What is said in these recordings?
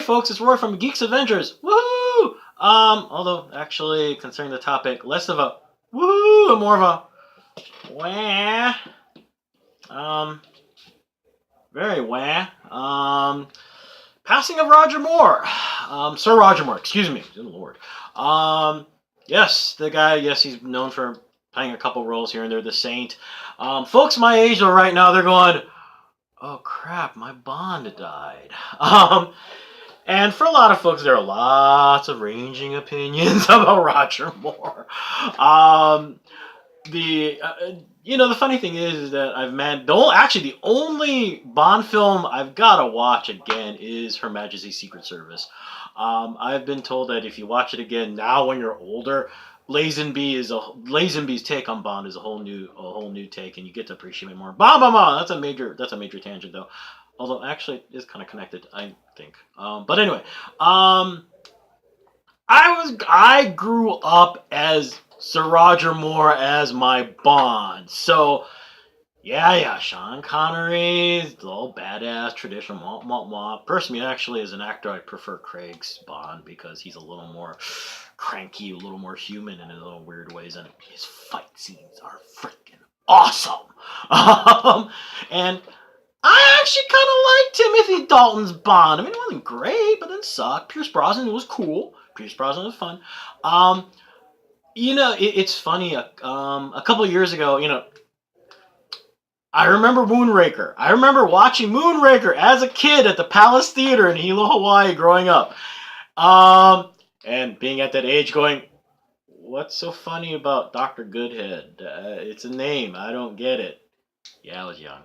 Folks, it's Roy from Geeks Adventures. Woohoo! Although actually, concerning the topic, less of a woohoo and more of a wah. Um, very wah. Passing of Roger Moore. Sir Roger Moore. Excuse me. Good Lord. Yes, the guy. Yes, he's known for playing a couple roles here and there. The Saint. Folks my age though, right now, they're going, "Oh crap, my Bond died." And for a lot of folks, there are lots of ranging opinions about Roger Moore. Um, the funny thing is that I've met the only Bond film I've got to watch again is Her Majesty's Secret Service. I've been told that if you watch it again now when you're older, Lazenby's take on Bond is a whole new take, and you get to appreciate it more. Bah. That's a major tangent though. Although actually it is kind of connected, I think. But anyway, I grew up as Sir Roger Moore as my Bond. So yeah, Sean Connery, the old badass traditional Personally, actually, as an actor, I prefer Craig's Bond because he's a little more cranky, a little more human in a little weird ways, and his fight scenes are freaking awesome. And I actually kind of liked Timothy Dalton's Bond. I mean, it wasn't great, but it didn't suck. Pierce Brosnan was cool. Pierce Brosnan was fun. It's funny. A couple of years ago, I remember Moonraker. I remember watching Moonraker as a kid at the Palace Theater in Hilo, Hawaii, growing up. And being at that age, going, "What's so funny about Dr. Goodhead? It's a name. I don't get it." Yeah, I was young.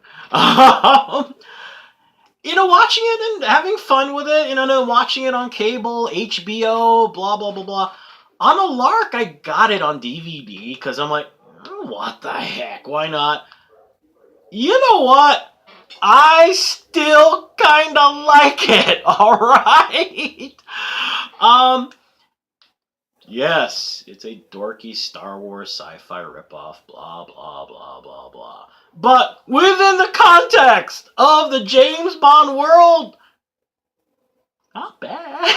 Watching it and having fun with it, watching it on cable, HBO, blah, blah, blah, blah. On a lark, I got it on DVD because I'm like, what the heck? Why not? You know what? I still kind of like it, alright? Yes, it's a dorky Star Wars sci-fi ripoff, blah, blah, blah, blah, blah. But within the context of the James Bond world, not bad.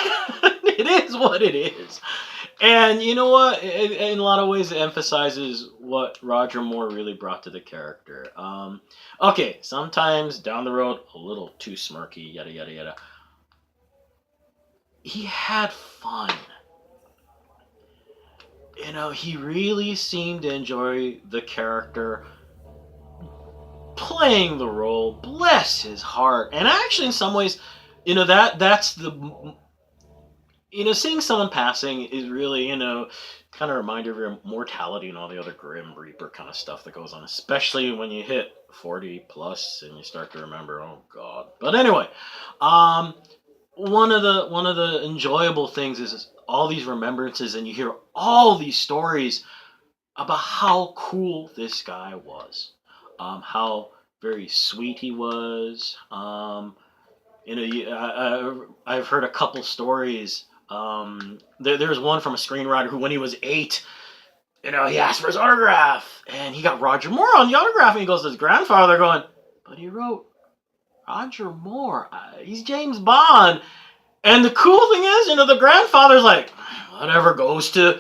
It is what it is. And you know what? In a lot of ways, it emphasizes what Roger Moore really brought to the character. Okay, sometimes down the road, a little too smirky, yada, yada, yada. He had fun. He really seemed to enjoy the character, playing the role. Bless his heart. And actually, in some ways, that's the seeing someone passing is really, kind of a reminder of your mortality and all the other Grim Reaper kind of stuff that goes on, especially when you hit 40 plus and you start to remember, oh God. But anyway, one of the enjoyable things is all these remembrances, and you hear all these stories about how cool this guy was, how very sweet he was. I've heard a couple stories. There's one from a screenwriter who, when he was 8, he asked for his autograph, and he got Roger Moore on the autograph, and he goes to his grandfather going, "But he wrote Roger Moore. He's James Bond." And the cool thing is, the grandfather's like, whatever, goes to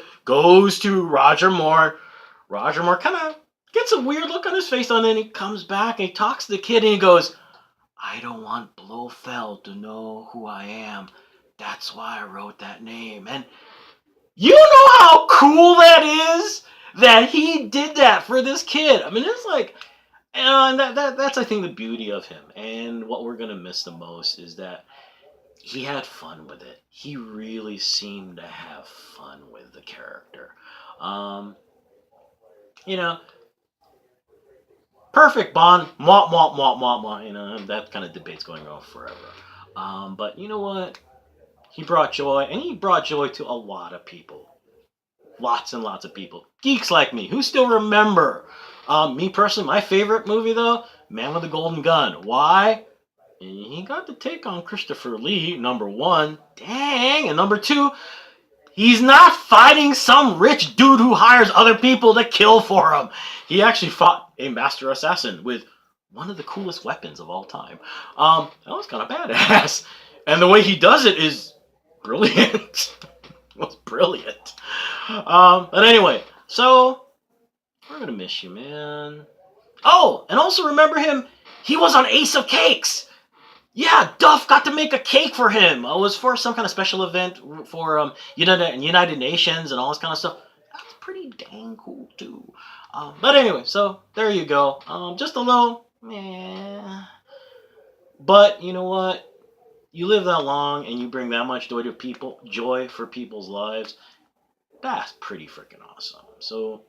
Roger Moore. Roger Moore kind of gets a weird look on his face, and then he comes back and he talks to the kid, and he goes, "I don't want Blofeld to know who I am. That's why I wrote that name." And you know how cool that is that he did that for this kid. I mean, it's like, and that's, I think, the beauty of him. And what we're gonna miss the most is that he had fun with it. He really seemed to have fun with the character. You know, perfect Bond, mwah, mwah, mwah, mwah, mwah. That kind of debate's going on forever. But you know what? He brought joy, and he brought joy to a lot of people. Lots and lots of people. Geeks like me, who still remember. Me personally, my favorite movie, though, Man with the Golden Gun. Why? He got to take on Christopher Lee, number one. Dang. And number two, he's not fighting some rich dude who hires other people to kill for him. He actually fought a master assassin with one of the coolest weapons of all time. That was kind of badass. And the way he does it is brilliant. It was brilliant. But anyway, so we're gonna miss you, man. Oh, and also remember him. He was on Ace of Cakes. Yeah, Duff got to make a cake for him. It was for some kind of special event for United Nations and all this kind of stuff. That's pretty dang cool too. But anyway, so there you go. Just a little, but you know what? You live that long and you bring that much joy for people's lives. That's pretty freaking awesome. So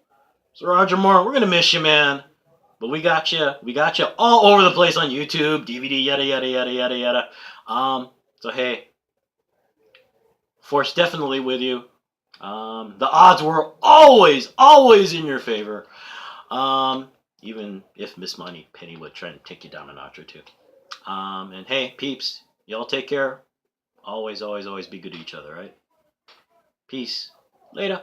Roger Moore, we're gonna miss you, man. But we got you. We got you all over the place on YouTube, DVD, yada yada yada yada yada. So hey, Force definitely with you. The odds were always in your favor. Even if Miss Money Penny would try and take you down a notch or two. And hey, peeps, y'all take care. Always be good to each other, right? Peace. Later.